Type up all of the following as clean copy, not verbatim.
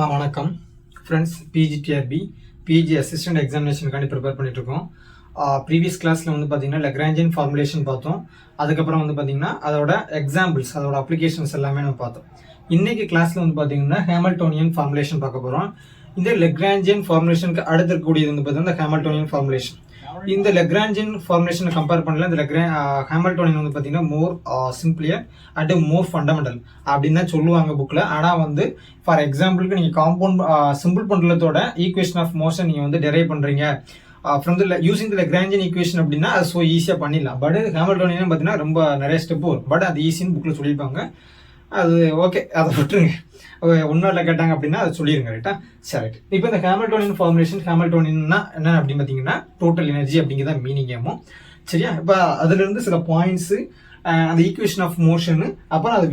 வணக்கம் friends. PGTRB PG assistant எக்ஸாமினேஷனுக்காண்டி prepare பண்ணிட்டுருக்கோம். ப்ரீவியஸ் கிளாஸில் வந்து பார்த்தீங்கன்னா லெக்ராஞ்சியன் ஃபார்முலேஷன் பார்த்தோம். அதுக்கப்புறம் வந்து பார்த்தீங்கன்னா அதோட எக்ஸாம்பிள்ஸ், அதோட அப்ளிகேஷன்ஸ் எல்லாமே நம்ம பார்த்தோம். இன்னைக்கு கிளாஸில் வந்து பார்த்தீங்கன்னா ஹேமில்டோனியன் ஃபார்முலேஷன் பார்க்க போகிறோம். இந்த லெக்ராஞ்சியன் ஃபார்முலேஷனுக்கு அடுத்து இருக்கக்கூடியது வந்து பார்த்தீங்கன்னா ஹேமில்டோனியன் ஃபார்முலேஷன். இந்த லெக்ராஞ்சியன் ஃபார்முலேஷனை கம்பேர் பண்ணல இந்த ஹேமில்டோனியன் வந்து பார்த்தீங்கன்னா மோர் சிம்பிளியர் அண்ட் மோர் ஃபண்டமெண்டல் அப்படின்னு தான் சொல்லுவாங்க புக்கில். ஆனால் வந்து ஃபார் எக்ஸாம்பிளுக்கு நீங்கள் காம்பவுண்ட் சிம்பிள் பண்டலத்தோட ஈக்குவேஷன் ஆஃப் மோஷன் நீங்கள் வந்து டெரைவ் பண்ணுறீங்க from the using the Lagrangian equation அப்படின்னா அது ஸோ ஈஸியாக பண்ணிடலாம். பட் ஹேமில்டோனியன் பார்த்தீங்கன்னா ரொம்ப நிறைய ஸ்டெப் வரும். பட் அது ஈஸின்னு புக்கில் சொல்லியிருப்பாங்க. அது ஓகே, அதை விட்டுருங்க. ஒன்றும் கேட்டாங்க அப்படின்னா அதை சொல்லிடுங்க. ரைட்டா? சரி. இப்போ இந்த ஹேமில்டோனியன் ஃபார்முலேஷன், ஹேமில்டோனியன்னா என்ன அப்படின்னு பார்த்தீங்கன்னா டோட்டல் எனர்ஜி அப்படிங்கிறத மீனிங் ஆகும். சரியா? இப்போ அதுலேருந்து சில பாயிண்ட்ஸு, அந்த ஈக்குவேஷன் ஆஃப் மோஷனு, அப்புறம் அது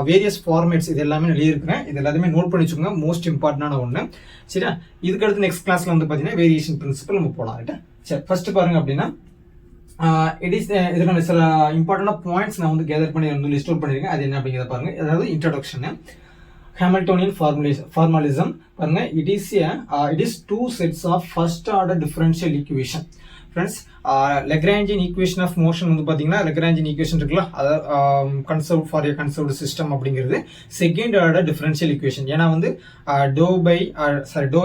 வேரியஸ் ஃபார்மேட்ஸ் இது எல்லாமே எழுதியிருக்கிறேன். இது எல்லாத்தையுமே நோட் பண்ணி வச்சுக்கோங்க. மோஸ்ட் இம்பார்ட்டண்டான ஒன்று. சரியா? இதுக்கடுத்து நெக்ஸ்ட் கிளாஸில் வந்து பார்த்தீங்கன்னா வேரியேஷன் பிரின்சிபல் நம்ம போகலாம். ரைட்டா? சரி, ஃபர்ஸ்ட் பாருங்க அப்படின்னா இதுக்கான சில இம்பார்ட்டன்டான பாயிண்ட்ஸ் நான் வந்து கேதர் பண்ணி வந்து லிஸ்ட் அவுட் பண்ணியிருக்கேன். அது என்ன அப்படிங்கிறத பாருங்க. அதாவது இன்ட்ரோடக்ஷன், ஹேமில்டோனியன் ஃபார்மலிசம் பாருங்க. It is two sets of first order differential equation. Friends, Lagrangian equation of motion வந்து பார்த்தீங்கன்னா லெக்ராஞ்சியன் ஈக்குவேஷன் இருக்குல்ல, அதாவது conserve for a conserved system அப்படிங்கிறது செகண்ட் ஆர்டர் டிஃபரன்ஷியல் ஈக்குவேஷன். ஏன்னா வந்து doe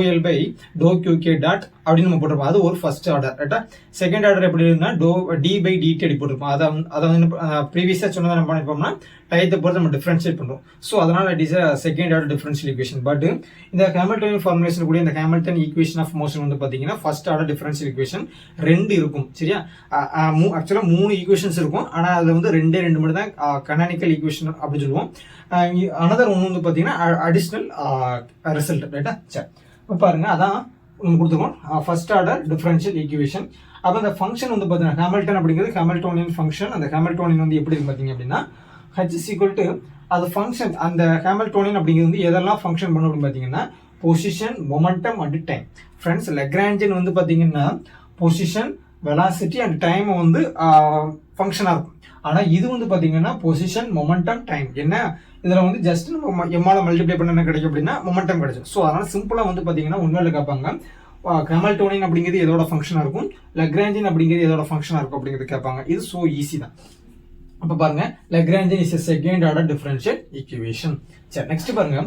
L by to q k dot அப்படின்னு நம்ம போட்டிருப்போம். அது ஒரு ஃபர்ஸ்ட் ஆர்டர். ரைட்டா? செகண்ட் ஆர்டர் எப்படி இருந்தால் டி பை டிடி அப்படி போட்டிருப்போம். அதை வந்து ப்ரீவியஸாக சொன்னதை நம்ம பண்ணிப்போம்னா டயத்தை பொறுத்து நம்ம டிஃபரன்ஷியேட் பண்ணுறோம். ஸோ அதனால் it is second order differential equation. But இந்த ஹேமில்டோனியன் ஃபார்முலேஷன் கூட இந்த ஹேமில்டன் ஈக்குவேஷன் ஆஃப் மோஷன் வந்து பார்த்தீங்கன்னா ஃபர்ஸ்ட் ஆர்டர் டிஃபரன்ஷியல் ஈக்குவேஷன் ரெண்டு இருக்கும். சரியா? ஆக்சுவலாக 3 ஈக்குவேஷன்ஸ் இருக்கும். ஆனால் அதில் வந்து ரெண்டு மட்டும் தான் கனானிக்கல் ஈக்குவேஷன் அப்படின்னு சொல்லுவோம். அனதர் ஒன்று வந்து பார்த்தீங்கன்னா அடிஷ்னல் ரிசல்ட். ரைட்டா? சரி, இப்போ பாருங்க, அதான் நம்ம கொடுத்துருக்கோம் ஃபர்ஸ்ட் ஆர்டர் டிஃபரன்ஷியல் ஈக்குவேஷன். அப்போ அந்த ஃபங்க்ஷன் வந்து பார்த்தீங்கன்னா ஹேமில்டன் அப்படிங்கிறது ஹேமில்டோனியன் ஃபங்க்ஷன். அந்த ஹேமில்டோனியன் வந்து எப்படி பார்த்தீங்க அப்படின்னா h is equal to அது ஃபங்க்ஷன். அந்த ஹேமில்டோனியன் அப்படிங்கிறது வந்து எதெல்லாம் ஃபங்க்ஷன் பண்ணும் அப்படின்னு பார்த்தீங்கன்னா position, momentum and time. Friends, Lagrangian வந்து பார்த்தீங்கன்னா பொசிஷன், வெலாசிட்டி அண்ட் டைம் வந்து ஃபங்க்ஷனாக இருக்கும். ஆனால் இது வந்து பார்த்தீங்கன்னா பொசிஷன், மொமெண்டம், டைம். என்ன இதில் வந்து ஜஸ்ட் நம்ம எம்மால் மல்டிப்ளை பண்ண என்ன கிடைக்கும் அப்படின்னா மொமெண்டம் கிடைக்கும். ஸோ அதனால் சிம்பிளாக வந்து பார்த்தீங்கன்னா உண்மையில கேட்பாங்க ஹேமில்டோனியன் அப்படிங்கிறது எதோட ஃபங்க்ஷனாக இருக்கும், லெக்ராஞ்சியன் அப்படிங்கிறது எதோட ஃபங்க்ஷனாக இருக்கும் அப்படிங்கிறது கேட்பாங்க. இது ஸோ ஈஸி தான். அப்போ பாருங்க, Lagrangian is second order differential equation. சரி, நெக்ஸ்ட் பாருங்க.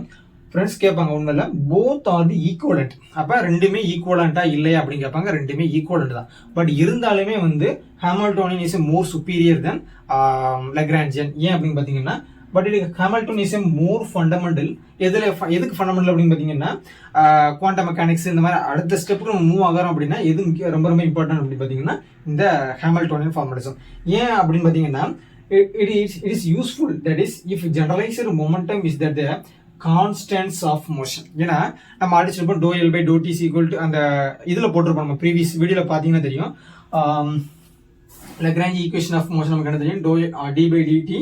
ஃப்ரெண்ட்ஸ் கேட்பாங்க உண்மையில போத் ஆர் தி ஈக்குவலண்ட். அப்போ ரெண்டுமே ஈக்குவலண்டா இல்லையா அப்படின்னு கேட்பாங்க. ரெண்டுமே ஈக்குவலண்ட் தான். பட் இருந்தாலுமே வந்து Hamiltonian is more superior then Lagrangian. ஏன் அப்படின்னு பார்த்தீங்கன்னா பட் இது ஹேமில்டன் இஸ் மோர் ஃபண்டமெண்டல். எதுக்கு ஃபண்டமெண்டல் அப்படின்னு பார்த்தீங்கன்னா குவாண்டம் மெக்கானிக்ஸ் இந்த மாதிரி அடுத்த ஸ்டெப்புக்கு நம்ம மூவ் ஆகிறோம் அப்படின்னா எது ரொம்ப ரொம்ப இம்பார்ட்டன்ட் அப்படின்னு பார்த்தீங்கன்னா இந்த ஹேமில்டோனியன் ஃபார்முலேஷன். ஏன் அப்படின்னு பார்த்தீங்கன்னா it is useful, that is if generalized momentum is that the constants of motion. ஏன்னா நம்ம அடிச்சிருப்போம் doe L by to t equal to அந்த இதில் போட்டிருப்போம். நம்ம ப்ரீவியஸ் வீடியோவில் பார்த்தீங்கன்னா தெரியும். லெக்ராஞ்சி ஈக்குவேஷன் ஆஃப் மோஷன் நமக்கு என்ன தெரியும், doe d by dt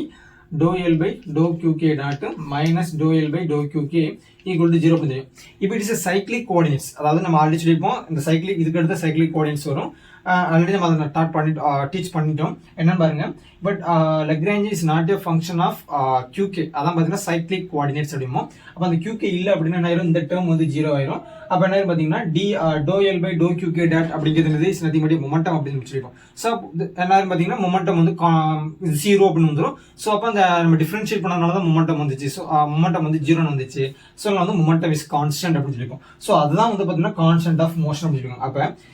doe L by to q k dot minus doe L by to q k equal to 0 அப்படின்னு தெரியும். இப்போ இட் இஸ் சைக்ளிக் கோஆர்டினேட்ஸ். அதாவது நம்ம ஆல்ரெடி சொல்லியிருப்போம் இந்த சைக்ளிக், இதுக்கு அடுத்த சைக்ளிக் கோஆர்டினேட்ஸ் வரும். ஆல்ரெடி நம்ம அதை டீச் பண்ணிட்டோம். என்னன்னு பாருங்க. But Lagrange is not a function of q k. அதான் பார்த்தீங்கன்னா சைக்ளிக் கோஆர்டினேட்ஸ் அப்படிமோ. அப்போ அந்த கியூகே இல்லை அப்படின்னா என்ன ஆயிரும், இந்த டேர்ம் வந்து 0 ஆயிரும். அப்போ என்ன பார்த்தீங்கன்னா doe L by to q k dot அப்படிங்கிறது இஸ் நத்திங் பட் மொமெண்டம் அப்படின்னு சொல்லியிருப்போம். ஸோ என்ன பார்த்தீங்கன்னா மொமெண்டம் வந்து 0 அப்படின்னு வந்துடும். ஸோ அப்போ அந்த நம்ம டிஃபரன்ஷியேட் பண்ணனால தான் மொமெண்டம் வந்துச்சு. ஸோ மொமெண்டம் வந்து 0 வந்துச்சு. ஸோ வந்து மொமெண்டம் இஸ் கான்ஸ்டன்ட் அப்படின்னு சொல்லியிருக்கோம். ஸோ அதுதான் வந்து பார்த்தீங்கன்னா கான்ஸ்டன்ட் ஆஃப் மோஷன் அப்படின்னு சொல்லியிருக்கோம். அப்போ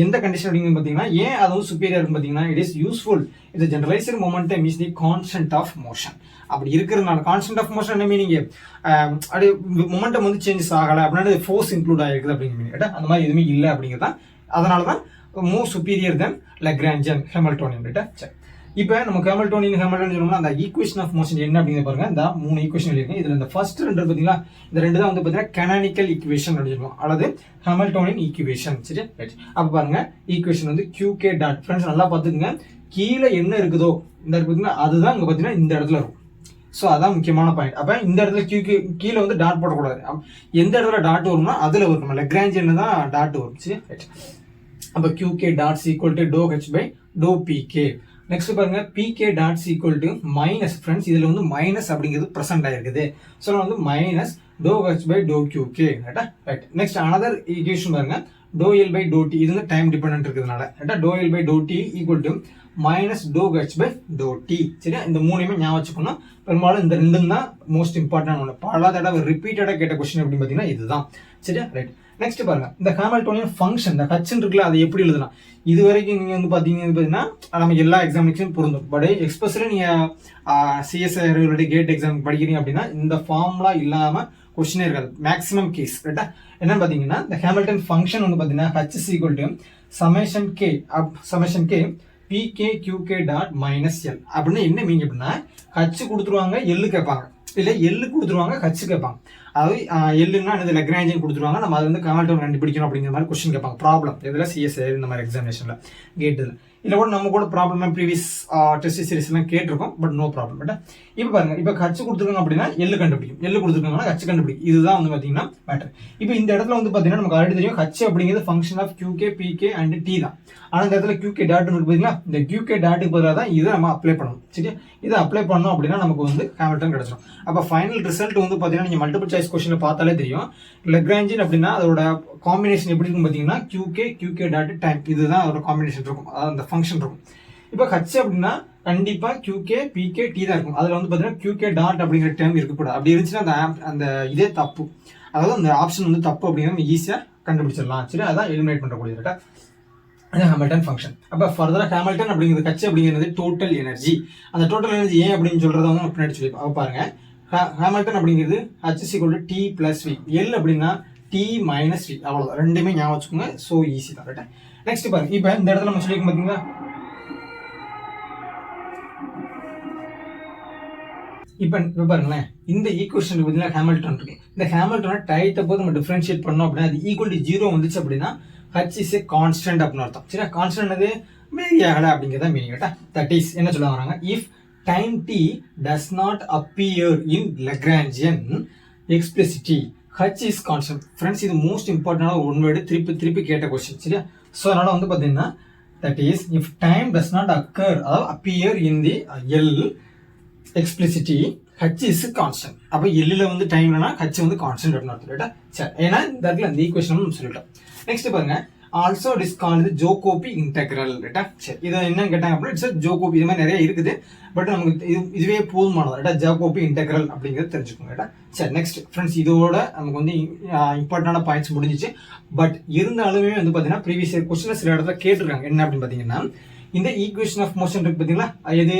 எந்த கண்டிஷன் அப்படின்னு பார்த்தீங்கன்னா ஏன் அதுவும் சுப்பீரியர் பார்த்தீங்கன்னா இட் இஸ் யூஸ்ஃபுல். இந்த generalised momentum is the constant of motion. அப்படி இருக்கிறதுனால கான்ஸ்டன்ட் ஆஃப் மோஷன் என்ன மீனிங், அப்படி மொமெண்டம் வந்து சேஞ்சஸ் ஆகலை அப்படின்னா ஃபோர்ஸ் இன்க்ளூட் ஆகிருக்குது அப்படின்னு மீனிங். அந்த மாதிரி எதுவுமே இல்லை அப்படிங்கிறதான். அதனால தான் மோர் சுப்பீரியர் தென் லெக்ராஞ்சியன் ஹேமில்டோனியன். ரைட்டா? சரி, இப்போ நம்ம ஹேமில்டோனியன் சொன்னோம்னா அந்த ஈக்குவேஷன் ஆஃப் மோஷன் என்ன அப்படிங்கிற பாருங்க. இந்த 3 ஈக்குவேஷன் எழுதிருக்கேன். இதுல இந்த ஃபர்ஸ்ட் ரெண்டு பார்த்தீங்களா, இந்த ரெண்டு தான் வந்து பார்த்தீங்கன்னா கனானிக்கல் ஈக்குவேஷன் அப்படின்னு அல்லது ஹேமில்டோனியன் ஈக்குவேஷன். சரி, ரைட். அப்போ பாருங்க ஈக்குவேஷன் வந்து கியூகே டாட். ஃப்ரெண்ட்ஸ் நல்லா பார்த்துக்குங்க, கீழே என்ன இருக்குதோ இந்த பார்த்தீங்கன்னா அதுதான் இங்கே பார்த்தீங்கன்னா இந்த இடத்துல இருக்கும். ஸோ அதான் முக்கியமான பாயிண்ட். அப்போ இந்த இடத்துல கீழே வந்து டாட் போடக்கூடாது. எந்த இடத்துல டாட் வரும்னா அதில் வரும். நம்ம லெக்ராஞ்சியன் தான் டாட் வரும். சரி, ரைட். அப்போ q k dots equal to do H by do p k. Next பாருங்க pk dots equal to minus. Friends இதில் வந்து மைனஸ் அப்படிங்கிறது ப்ரெசென்ட் ஆகிருக்குது. ஸோ வந்து minus do H by to q k ரைட்டா. ரைட், நெக்ஸ்ட் அனதர் ஈக்குவேஷன் பாருங்க, do L by to t. இது வந்து டைம் டிபெண்டன்ட் இருக்கிறதுனால ரைட்டா, do L by to t equal to minus do H by to t. சரியா, இந்த மூணுமே ஞாபகம் வச்சுக்கணும். பெரும்பாலும் இந்த ரெண்டும் தான் மோஸ்ட் இம்பார்ட்டன்ட் ஒன்று. பல தடவை ரிப்பீட்டடாக கேட்ட கொஸ்டின் அப்படின்னு பார்த்தீங்கன்னா இதுதான். சரியா, ரைட். நெக்ஸ்ட் பாருங்க, இந்த ஹாமில்டோனியன் ஃபங்க்ஷன், இந்த ஹச்ன்னு இருக்குல்ல, அதை எப்படி எழுதலாம்? இது வரைக்கும் நீங்கள் வந்து பார்த்தீங்கன்னா நம்ம எல்லா எக்ஸாமினேஷனும் பொருந்தும். பட் எக்ஸ்பெஷலி நீங்கள் சிஎஸ்ஐ கேட் எக்ஸாம் படிக்கிறீங்க அப்படின்னா இந்த ஃபார்முலா இல்லாமல் கொஸ்டினே இருக்காது மேக்ஸிமம் கேஸ். ரைட்டா, என்னன்னு பார்த்தீங்கன்னா இந்த ஹாமில்டன் ஃபங்க்ஷன் வந்து பார்த்தீங்கன்னா H is equal to summation k p k q k dot minus L. அப்படின்னு என்ன மீனிங் அப்படின்னா, ஹச் கொடுத்துருவாங்க, எல்லு கேட்பாங்க, இல்லை எல்லு கொடுத்துருவாங்க, ஹச் கேட்பாங்க. அதாவது எல்லுன்னா இந்த லக்ராஞ்சியன் கொடுத்துருவாங்க, நம்ம அது வந்து ஹாமில்டன் கண்டுபிடிக்கணும் அப்படிங்கிற மாதிரி கொஸ்டின் கேட்பாங்க. ப்ராப்ளம் இதில் சிஎஸ்ஐ இந்த மாதிரி எக்ஸாமினேஷனில் கேட்டதில் இல்லை கூட நம்ம கூட ப்ராப்ளம் ப்ரீவியஸ் டெஸ்ட் சீரிஸ் எல்லாம் கேட்டிருக்கோம். But no problem. பட் இப்போ பாருங்க, இப்போ ஹச் கொடுத்துருக்காங்க அப்படின்னா எல்லு கண்டுபிடிக்கும், எல்லு கொடுத்துருக்காங்கன்னா ஹச் கண்டுபிடிக்கும். இதுதான் வந்து பார்த்தீங்கன்னா மேட்டர். இப்போ இந்த இடத்துல வந்து பார்த்தீங்கன்னா நமக்கு ஆல்ரெடி தெரியும் ஹச் அப்படிங்கிறது function of q k p k and t தான். ஆனால் இந்த இடத்துல கியூகே டாட் இருக்கு பார்த்தீங்களா, இந்த கியூகே டாட்டுக்கு பதிலாக தான் இதை நம்ம அப்ளை பண்ணணும். சரியா, இதை அப்ளை பண்ணோம் அப்படின்னா நமக்கு வந்து ஹாமில்டன் கிடைச்சிடும். அப்போ ஃபைனல் ரிசல்ட் வந்து பார்த்தீங்கன்னா நீங்கள் மல்டிபிள் சாய்ஸ் கொஸ்டினில் பார்த்தாலே தெரியும். லக்ராஞ்சியன் அப்படின்னா அதோட காம்பினேஷன் எப்படி இருக்கும் பார்த்தீங்கன்னா கியூகே டாட் டைம், இதுதான் அதோட காம்பினேஷன் இருக்கும், அதாவது அந்த ஃபங்க்ஷன் இருக்கும். இப்போ ஹச் அப்படின்னா கண்டிப்பா கியூகே பிகே டி தான் இருக்கும். அதுல வந்து பாத்தீங்கன்னா கியூகே டாட் அப்படிங்கிற டேர்ம் இருக்கக்கூடாது. அப்படி இருந்துச்சுன்னா அந்த இதே தப்பு, அதாவது அந்த ஆப்ஷன் வந்து தப்பு அப்படிங்கிறத ஈஸியா கண்டுபிடிச்சிடலாம். சரி, அதான் எலிமினேட் பண்ணக்கூடிய ஹாமில்டன் ஃபங்க்ஷன். அப்போ ஃபர்தரா ஹாமில்டன் அப்படிங்கிறது ஹச் அப்படிங்கிறது டோட்டல் எனர்ஜி. அந்த டோட்டல் எனர்ஜி ஏன் அப்படின்னு சொல்றத வந்து பின்னாடி சொல்லி பாருங்க. ஹாமில்டன் அப்படிங்கிறது H is equal to T plus V, L அப்படின்னா டி மைனஸ் வி, அவ்வளோதான். ரெண்டுமே ஞாபகம் வச்சுக்கோங்க. ஸோ ஈஸி தான். ரைட்டா, நெக்ஸ்ட் பாருங்க, இப்போ இந்த இடத்துல நம்ம சொல்லியிருக்கோம் பார்த்தீங்களா, இப்போ பாருங்களேன், இந்த ஈக்குவேஷன் பார்த்தீங்கன்னா ஹாமில்டன் இருக்கு. இந்த ஹாமில்டனை டைட்டை போது நம்ம டிஃபரன்ஷியேட் பண்ணோம் அப்படின்னா அது ஈக்குவல் டு 0 வந்துச்சு அப்படின்னா ஹச் இஸ் ஏ கான்ஸ்டன்ட் அப்படின்னு அர்த்தம். சரியா, கான்ஸ்டன்ட் அது வேரி ஆகலை அப்படிங்கிறத மீனிங். ரைட்டா, தட் இஸ் என்ன சொல்ல வராங்க, if time t does not appear in Lagrangian explicitly H is constant. Friends, இது மோஸ்ட் இம்பார்ட்டன்டான ஒன் வேர்டு திருப்பி கேட்ட கொஸ்டின். சரியா, ஸோ அதனால வந்து பார்த்தீங்கன்னா that is if time does not occur, அதாவது appear in the L explicitly H is constant. அப்போ எல்லில் வந்து டைம்னா ஹச் வந்து கான்ஸ்டன்ட் அப்படின்னு அர்த்தம். ரைட்டா, சரி, ஏன்னா இந்த இடத்துல இந்த ஈக்குவேஷன் நம்ம சொல்லிட்டோம். நெக்ஸ்ட் பாருங்க, also it is called Jacobi integral. ரைட்டா, சரி, இதை என்னன்னு கேட்டாங்க அப்படின்னா இட்ஸ் ஜோகோபி. இது மாதிரி நிறைய இருக்குது, பட் நமக்கு இதுவே போதுமானது. ரைட்டா, ஜோகோபி இன்டெக்ரல் அப்படிங்கிறது தெரிஞ்சுக்கோங்க. ரைட்டா, சரி, நெக்ஸ்ட் ஃப்ரெண்ட்ஸ், இதோட நமக்கு வந்து இம்பார்ட்டன்டான பாயிண்ட்ஸ் முடிஞ்சிச்சு. பட் இருந்தாலுமே வந்து பார்த்தீங்கன்னா ப்ரீவியஸ் இயர் கொஸ்டின் சில இடத்துல கேட்டிருக்காங்க. என்ன அப்படின்னு பார்த்தீங்கன்னா, இந்த ஈக்குவேஷன் ஆஃப் மோஷன் இருக்கு பார்த்தீங்களா, இது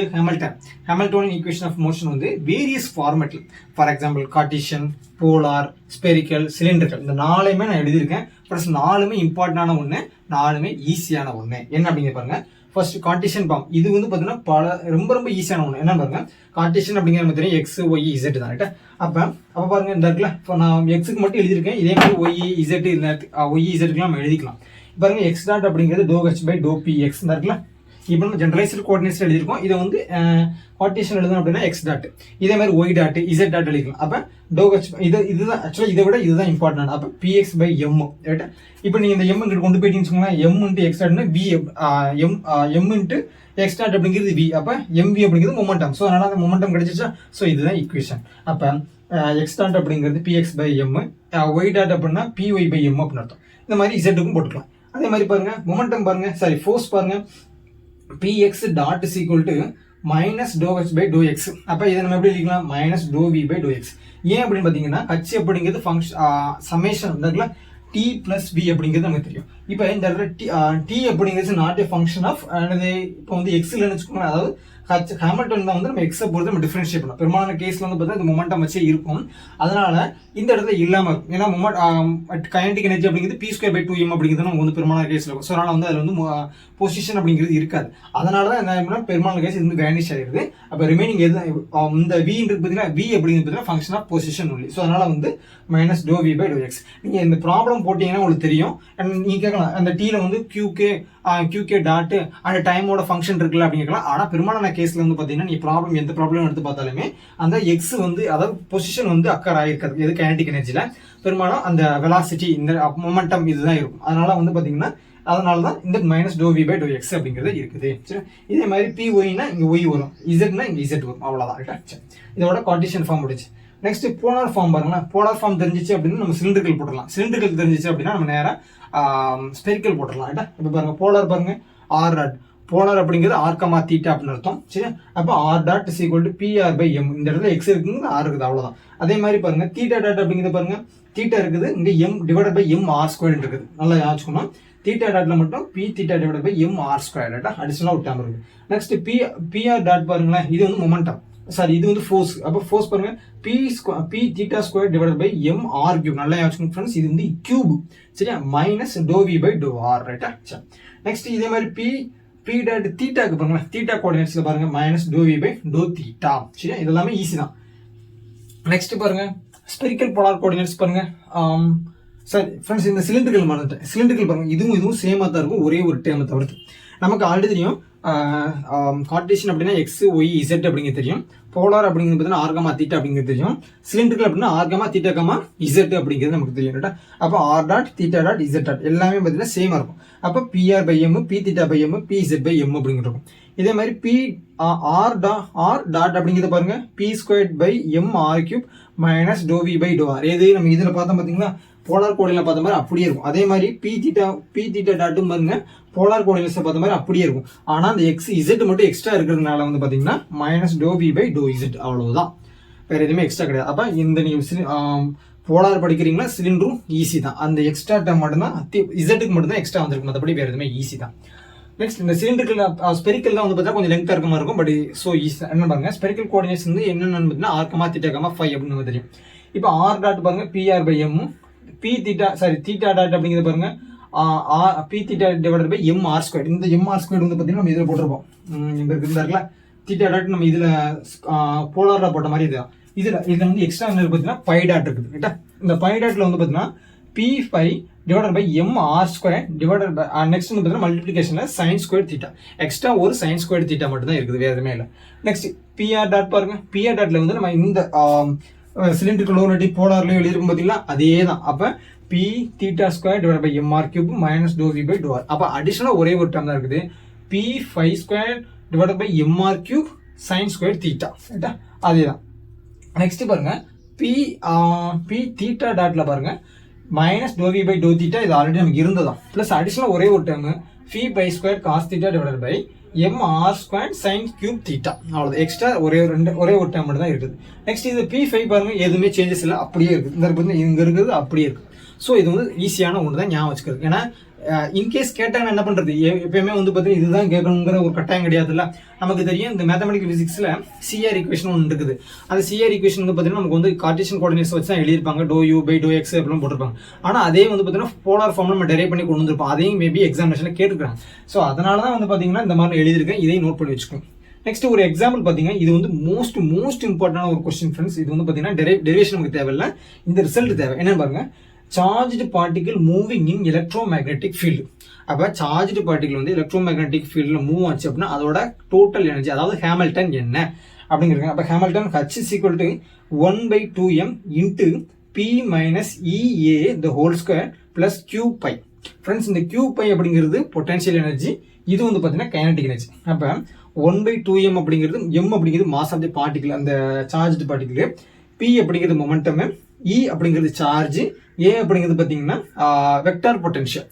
ஹாமில்டோனியன் ஈக்குவேஷன் ஆஃப் மோஷன் வந்து வேரியஸ் ஃபார்மேட்டில், for example Cartesian, polar, spherical, சிலிண்டர்கள், இந்த நாலுமே நான் எழுதியிருக்கேன். ப்ளஸ் நாலுமே இம்பார்ட்டன்டான ஒன்று, நாலுமே ஈஸியான ஒன்று. என்ன அப்படிங்க பாருங்க, ஃபர்ஸ்ட் கார்ட்டீசியன் ஃபார்ம். இது வந்து பார்த்தீங்கன்னா ரொம்ப ஈஸியான ஒன்று. என்ன பாருங்க, கார்ட்டீசியன் அப்படிங்கிற நம்ம தெரியும் எக்ஸ் ஒய் இசட் தான். ரைட்டா, அப்போ பாருங்க இந்த இருக்குல்ல, இப்போ நான் எக்ஸுக்கு மட்டும் எழுதியிருக்கேன். இதே மாதிரி ஒய் இசட் ஒய் இசட்டுக்குலாம் நம்ம எழுதிக்கலாம். பாருங்க, எக்ஸ் டாட் அப்படிங்கிறது do H by do p x தான் இருக்குல்ல. இப்போ நம்ம ஜெனரலைஸ்டு கோஆர்டினேட்ஸ் எழுதிருக்கோம். இதை வந்து கார்ட்டீசியன் எழுதணும் அப்படின்னா எக்ஸ் டாட், இதே மாதிரி ஒய் டாட் இசட் டாட் எழுதிக்கலாம். அப்போ டோ ஹெச் இதுதான் ஆக்சுவலாக இதை விட இதுதான் இம்பார்ட்டன்ட். அப்போ பிஎக்ஸ் பை எம். ரைட்டா, இப்போ நீங்கள் இந்த எம் இங்கிட்டு கொண்டு போயிட்டீங்கன்னு வச்சுக்கோங்களேன், எம் இன்ட்டு எக்ஸ் டாட்னா v, m into x dot அப்படிங்கிறது வி, அப்போ எம்வி அப்படிங்கிறது மொமெண்டம். ஸோ அதனால அந்த மொமெண்டம் கிடைச்சிச்சா. ஸோ இதுதான் ஈக்குவேஷன். அப்போ எக்ஸ் டாட் அப்படிங்கிறது p x by m, y dot அப்படின்னா பிஒய் பை எம் அப்படின்னு அர்த்தம். இந்த மாதிரி இசட்டுக்கும் போட்டுக்கலாம். அதே மாதிரி பாருங்க, மொமெண்டம் பாருங்க, சாரி ஃபோர்ஸ் பாருங்க, px dot is equal to minus dou h by dou x. அப்போ இதை நம்ம எப்படி எழுதிக்கலாம், minus dou v by dou x. ஏன் அப்படின்னு பார்த்தீங்கன்னா h அப்படிங்கிறது ஃபங்க்ஷன் சமேஷன் இருக்குல்ல, t plus v அப்படிங்கிறது நமக்கு தெரியும். இப்போ இந்த இடத்துல t அப்படிங்கிறது நாட் ஏ ஃபங்க்ஷன் ஆஃப், இப்போ வந்து x இல்லைன்னு வச்சுக்கோங்களேன். அதாவது ஹாமில்டன் தான் வந்து நம்ம எக்ஸை பொறுத்து நம்ம டிஃபரன்ஷியேட் பண்ணோம். பெரும்பாலான கேஸ்ல வந்து பார்த்தா இந்த மொமெண்டம் வச்சே இருக்கும். அதனால இந்த இடத்துல இல்லாமல் இருக்கும். ஏன்னா கைனடிக் எனர்ஜி அப்படிங்கிறது p² by 2m அப்படிங்கிறது நமக்கு வந்து பெரும்பாலான கேஸ்ல இருக்கும். ஸோ அதனால வந்து அதில் வந்து பொசிஷன் அப்படிங்கிறது இருக்காது. அதனால தான் என்ன பெரும்பாலான கேஸ் இது வேனிஷ் ஆகிடுது. அப்போ ரிமைனிங் எது இந்த v பார்த்தீங்கன்னா v அப்படிங்கிறது பார்த்தீங்கன்னா function of position only. So அதனால வந்து minus do V by do x. நீங்கள் இந்த ப்ராப்ளம் போட்டீங்கன்னா உங்களுக்கு தெரியும். அண்ட் நீங்கள் கேட்கலாம், அந்த டீல வந்து கியூகே டாட் அந்த டைமோட ஃபங்க்ஷன் இருக்குல்ல அப்படின்னு கேட்கலாம். ஆனால் பெரும்பாலான கேஸ்ல வந்து பார்த்தீங்கன்னா நீ ப்ராப்ளம் எந்த ப்ராப்ளம் எடுத்து பார்த்தாலுமே அந்த எக்ஸ் வந்து அதாவது பொசிஷன் வந்து அக்கர் ஆகிருக்காது. எது கைனடிக் எனர்ஜியில் பெரும்பாலும் அந்த வெலாசிட்டி இந்த மொமெண்டம் இதுதான் இருக்கும். அதனால வந்து பார்த்தீங்கன்னா அதனால தான் இந்த minus do V by do x அப்படிங்கிறது இருக்குது. சரி, இதே மாதிரி பி ஒய்னா இங்கே ஒய் வரும், இசட்னா இங்கே இசட் வரும், அவ்வளோதான். ரைட்டா, சரி, இதோட கார்ட்டீசியன் ஃபார்ம் முடிச்சு. நெக்ஸ்ட் போலார் ஃபார்ம் பாருங்களேன். போலார் ஃபார்ம் தெரிஞ்சிச்சு அப்படின்னா நம்ம சிலிண்டர்கள் போட்டுடலாம். சிலிண்டர்கள் தெரிஞ்சிச்சு அப்படின்னா நம்ம நேராக ஸ்பெரிக்கல் போட்டுடலாம். இப்போ பாருங்க போலார் பாருங்க ஆர் டாட். போலார் அப்படிங்கிறது ஆர் கமா தீட்டா அப்படின்னு அர்த்தம். சரி, அப்போ r dot is equal to PR by m. இந்த இடத்துல எக்ஸ் இருக்குங்க, ஆர் இருக்குது, அவ்வளோதான். அதே மாதிரி பாருங்க தீட்டா டாட் அப்படிங்கிறது பாருங்க தீட்டா இருக்குது, இங்கே m divide by m r square இருக்குது. நல்லா யோசிக்கணும். தீட்டா டாட்ல மட்டும் p theta divide by m r square அடிஷனலாக ஒரு டேர்ம் இருக்குது. நெக்ஸ்ட் PR டாட் பாருங்களேன், இது வந்து மொமெண்டம், சாரி இது வந்து ஃபோர்ஸ். அப்போ ஃபோர்ஸ் பாருங்க p theta square divide by m r cube. நல்லா யோசிக்கணும் ஃப்ரெண்ட்ஸ், இது வந்து கியூப். சரியா, minus do V by do r. ரைட்டா, சரி. நெக்ஸ்ட் இதே மாதிரி பி டாட் தீட்டாக்கு பாருங்களேன், தீட்டா கோஆர்டினேட்ஸ்ல பாருங்க minus do V by do theta. சரியா, இதெல்லாமே ஈஸி தான். நெக்ஸ்ட் பாருங்க ஸ்பெரிக்கல் போலார் கோஆர்டினேட்ஸ் பாருங்க. சரி ஃப்ரெண்ட்ஸ், இந்த சிலிண்டர்கள் மறந்துட்டேன். சிலிண்டர்கள் பாருங்க இதுவும் சேமா தான் இருக்கும், ஒரே ஒரு டேர்மை தவிர்த்து. நமக்கு ஆல்ரெடி தெரியும் கார்டீசியன் அப்படின்னா எக்ஸ் ஒய் இசட் அப்படிங்கிறது தெரியும். போலார் அப்படிங்கிறது பார்த்தீங்கன்னா ஆர்கமா தீட்டா அப்படிங்கிறது தெரியும். சிலிண்டர்கள் அப்படின்னா ஆர்கமா தீட்டா கமா இசட் அப்படிங்கிறது நமக்கு தெரியும். ரைட்டா, அப்போ r dot theta dot z dot எல்லாமே பார்த்தீங்கன்னா சேமா இருக்கும். அப்போ PR by m, p theta by m, PZ by m அப்படிங்கிறது இருக்கும். இதே மாதிரி ஆர் டாட் அப்படிங்கிறது பாருங்க p square by m r cube minus do V by do r. எது நம்ம இதில் பார்த்தோம் பார்த்தீங்களா, போலார் கோஆர்டினேட்ல பார்த்த மாதிரி அப்படியே இருக்கும். அதே மாதிரி பி தீட்டா டாட்டும் பாருங்க போலார் கோஆர்டினேட்ஸ் பார்த்த மாதிரி அப்படியே இருக்கும். ஆனால் அந்த எக்ஸ் இசட் மட்டும் எக்ஸ்ட்ரா இருக்கிறதுனால வந்து பார்த்தீங்கன்னா minus do V by do z, அவ்வளவுதான். வேற எதுவுமே எக்ஸ்ட்ரா கிடையாது. அப்போ இந்த நீங்கள் போலார் படிக்கிறீங்களா சிலிண்டரும் ஈஸி தான். அந்த எக்ஸ்ட்ரா டேர்ம் மட்டும்தான் இசட்டுக்கு மட்டும்தான் எக்ஸ்ட்ரா வந்திருக்கும், மற்றபடி வேற எதுவுமே ஈஸி தான். நெக்ஸ்ட் இந்த சிலிண்டர்கள் ஸ்பெரிக்கல் தான் வந்து பார்த்தா கொஞ்சம் லெங்க் இருக்க மாதிரி இருக்கும், பட் ஸோ ஈஸி. என்ன பாருங்க ஸ்பெரிக்கல் கோஆர்டினேட்ஸ் வந்து என்னென்னு பார்த்தீங்கன்னா ஆர்கமா தீட்டா கமா 5 அப்படின்னு தெரியும். இப்போ ஆர் டாட் பாருங்க PR by m, theta dot அப்படிங்கிறது பாருங்க p theta divided by m r square. இந்த எம் ஆர் ஸ்கொயர் வந்து பார்த்தீங்கன்னா நம்ம இதில் போட்டிருப்போம். இந்த இருக்குல்ல தீட்டா டாட் நம்ம இதில் போலாரில் போட்ட மாதிரி இதுதான். இதில் வந்து எக்ஸ்ட்ரா வந்து பார்த்தீங்கன்னா பை டாட் இருக்குது. ரைட்டா, இந்த பை டாட்ல வந்து பார்த்தீங்கன்னா P5 divided by m r square divided by next வந்து பார்த்தீங்கன்னா மல்டிபிளிகேஷன்ல சைன் ஸ்கொயர் தீட்டா. எக்ஸ்ட்ரா ஒரு சைன் ஸ்கொயர் தீட்டா மட்டும் தான் இருக்குது, வேற எதுவுமே இல்லை. நெக்ஸ்ட் PR டாட் பாருங்க, PR டாட்ல வந்து நம்ம இந்த சிலிண்டருக்கு லோனட்டி போலார்லயும் எழுதிருக்கும் பார்த்தீங்களா, அதே தான். அப்போ p theta square divide by m r cube minus do V by do r. அப்போ அடிஷனலாக ஒரே ஒரு டேர்ம் தான் இருக்குது, P5 square divide by m r cube sine square theta. ரைட்டா, அதே தான். நெக்ஸ்ட் பாருங்க பி தீட்டா டாட்ல பாருங்க minus do V by do theta, இது ஆல்ரெடி நமக்கு இருந்ததான். பிளஸ் அடிஷனலாக ஒரே ஒரு term Phi square cos theta divide by m r square sine cube theta. அவ்வளோ எக்ஸ்ட்ரா ஒரே ஒரு டேர்ம் மட்டும் தான் இருக்குது. நெக்ஸ்ட் இது P5 பாருங்க எதுவுமே சேஞ்சஸ் இல்லை, அப்படியே இருக்குது. இங்க இருக்கிறது அப்படியே இருக்கு. ஸோ இது வந்து ஈஸியான ஒன்று தான் ஞாபகம் வச்சுக்கிறது. ஏன்னா இன்கேஸ் கேட்டாங்கன்னா என்ன பண்ணுறது, எப்பயுமே வந்து பார்த்தீங்கன்னா இதுதான் கேட்கணுங்கிற ஒரு கட்டாயம் கிடையாதுல்ல. நமக்கு தெரியும் இந்த மேத்தமெட்டிக்கல் ஃபிசிக்ஸில் CR ஈக்குவேஷன் ஒன்று இருக்குது. அந்த CR ஈக்குவேஷன் வந்து பார்த்தீங்கன்னா நமக்கு வந்து கார்டீசியன் கோஆர்டினேட்ஸ் வச்சு தான் எழுதியிருப்பாங்க, do u by do x அப்படின்னு போட்டிருப்பாங்க. ஆனால் அதே வந்து பார்த்தீங்கன்னா போலார் ஃபார்ம் நம்ம டெரைவ் பண்ணி கொண்டு வந்திருப்போம். அதையும் மேபி எக்ஸாமினேஷனில் கேட்டுக்கிறாங்க. ஸோ அதனால தான் வந்து பார்த்தீங்கன்னா இந்த மாதிரி எழுதியிருக்கேன், இதையும் நோட் பண்ணி வச்சுக்கோங்க. நெக்ஸ்ட் ஒரு எக்ஸாம்பிள் பார்த்தீங்கன்னா இது வந்து மோஸ்ட் இம்பார்ட்டன்டான ஒரு கொஸ்டின் ஃப்ரெண்ட்ஸ். இது வந்து பார்த்தீங்கன்னா டெரிவேஷன் நமக்கு தேவையில்லை, இந்த ரிசல்ட் தேவை. என்னன்னு பாருங்க, charged particle moving in electromagnetic field. அப்போ சார்ஜ்டு பார்ட்டிகல் வந்து எலக்ட்ரோமேக்னெட்டிக் ஃபீல்டில் மூவ் ஆச்சு அப்படின்னா அதோட டோட்டல் எனர்ஜி, அதாவது ஹேமில்டன் என்ன அப்படிங்கிறது. அப்போ Hamilton H is equal to 1/2m into P minus EA the whole square plus Q pi. Friends, இந்த Q pi அப்படிங்கிறது பொட்டன்ஷியல் எனர்ஜி, இது வந்து பார்த்தீங்கன்னா கைனடிக் எனர்ஜி. அப்போ 1/2m அப்படிங்கிறது m அப்படிங்கிறது மாஸ் ஆஃப் தி பார்ட்டிகல், அந்த சார்ஜ்டு பார்ட்டிகல். P அப்படிங்கிறது மொமெண்டம், E அப்படிங்கிறது சார்ஜ், A அப்படிங்கிறது பார்த்தீங்கன்னா வெக்டார் பொட்டன்ஷியல்.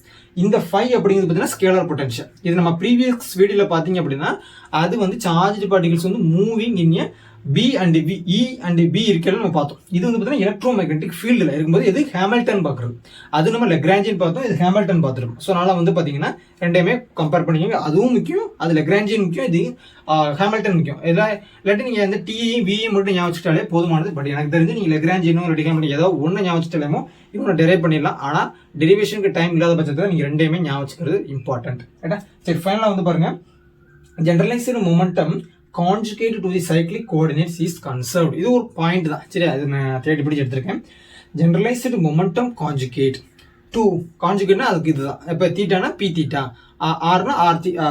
இந்த 5 அப்படிங்கிறது பார்த்தீங்கன்னா ஸ்கேலார் பொட்டன்ஷியல். இது நம்ம ப்ரீவியஸ் வீடியோவில் பார்த்தீங்க அப்படின்னா அது வந்து சார்ஜ் பார்ட்டிகல்ஸ் வந்து moving in B and B, E and B இருக்கிறது நம்ம பார்த்தோம். இது வந்து பார்த்தீங்கன்னா எலக்ட்ரோமேக்னெட்டிக் ஃபீல்டில் இருக்கும்போது இது ஹேமில்டன் பார்க்குறது. அது நம்ம லெக்ராஞ்சியன் பார்த்தோம், இது ஹேமில்டன் பார்த்துருக்கோம். ஸோ அதனால் வந்து பார்த்தீங்கன்னா ரெண்டையுமே கம்பேர் பண்ணிக்கோங்க. அதுவும் முக்கியம், அது லெக்ராஞ்சியன் முக்கியம், இது ஹேமில்டன் முக்கியம். இல்லாட்டி நீங்கள் வந்து TE VE மட்டும் ஞாபகம் வச்சுட்டாலே போதுமானது. பட் எனக்கு தெரிஞ்சு நீங்கள் லெக்ராஞ்சியனும் ரெடிகாம் ஏதோ ஒன்று ஞாபகம் வச்சுட்டாலேமோ இவனை டெரைவ் பண்ணிடலாம். ஆனால் டெரிவேஷனுக்கு டைம் இல்லாத பட்சத்தில் நீங்கள் ரெண்டையுமே ஞாபகம் வச்சுக்கிறது இம்பார்ட்டன்ட். ரைட்டா, சரி. ஃபைனலாக வந்து பாருங்க, generalised momentum conjugate to the cyclic coordinates is conserved. இது ஒரு பாயிண்ட் தான். சரி, அது நான் தேடி பிடிச்சி எடுத்திருக்கேன். ஜெனரலைஸ்டு மொமெண்டம் கான்ஜுகேட் டு கான்ஜுகேட்னா அதுக்கு இதுதான். இப்போ தீட்டானா பி தீட்டா, ஆர்னா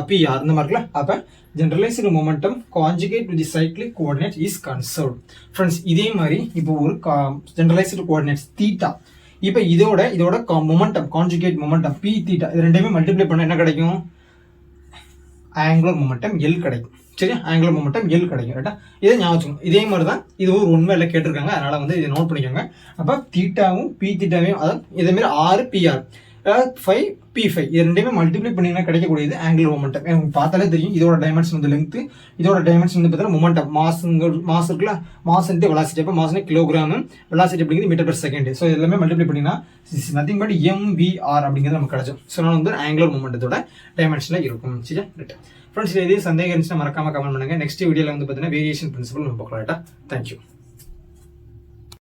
PR இந்த மாதிரில. அப்போ generalised momentum conjugate to the cyclic coordinate is conserved. Friends, இதே மாதிரி இப்போ ஒரு ஜெனரலைஸ்டு கோஆர்டினேட்ஸ் தீட்டா, இப்போ இதோட momentum conjugate momentum p theta, இது ரெண்டையுமே மல்டிப்ளை பண்ண என்ன கிடைக்கும், ஆங்குலர் மொமெண்டம் L கிடைக்கும். சரி, ஆங்குலர் மொமெண்டம் L கிடைக்கும். ரைட்டா, இதை ஞாபகம். இதே மாதிரி தான் இது ஒரு உண்மையில கேட்டிருக்காங்க, அதனால வந்து இதை நோட் பண்ணிக்கோங்க. அப்போ தீட்டாவும் பி தீட்டாவையும், அதாவது இதே மாதிரி ஆர் பிஆர் 5 P5 இது ரெண்டையுமே மல்டிப்ளை பண்ணிங்கன்னா கிடைக்கக்கூடியது ஆங்குலர் மொமெண்டம். எனக்கு பார்த்தாலே தெரியும் இதோட டைமென்ஷன் வந்து லென்த், இதோட டைமென்ஷன் வந்து பார்த்தீங்கன்னா மொமெண்டம். மாஸ் இருக்குல்ல, மாஸ் இன்ட்டு வெலாசிட்டி. அப்போ மாஸ்னா கிலோகிராம், வெலாசிட்டி அப்படிங்கிறது மீட்டர் பெர் செகண்ட். ஸோ எல்லாமே மல்டிப்ளை பண்ணிங்கன்னா நத்திங் பட் MVR அப்படிங்கிறது நமக்கு கிடைச்சோம். ஸோ அதனால வந்து ஆங்குலர் மொமெண்டத்தோட டைமென்ஷனில் இருக்கும். சரியா, ரைட் ஃப்ரெண்ட்ஸ், இதே சந்தேகம் இருந்துச்சுன்னா மறக்காம கமெண்ட் பண்ணுங்க. நெக்ஸ்ட் வீடியோவில் வந்து பார்த்தீங்கன்னா வேரியேஷன் பிரின்சிபல் நம்ம பார்க்கலாம். ரைட்டா, தேங்க்யூ.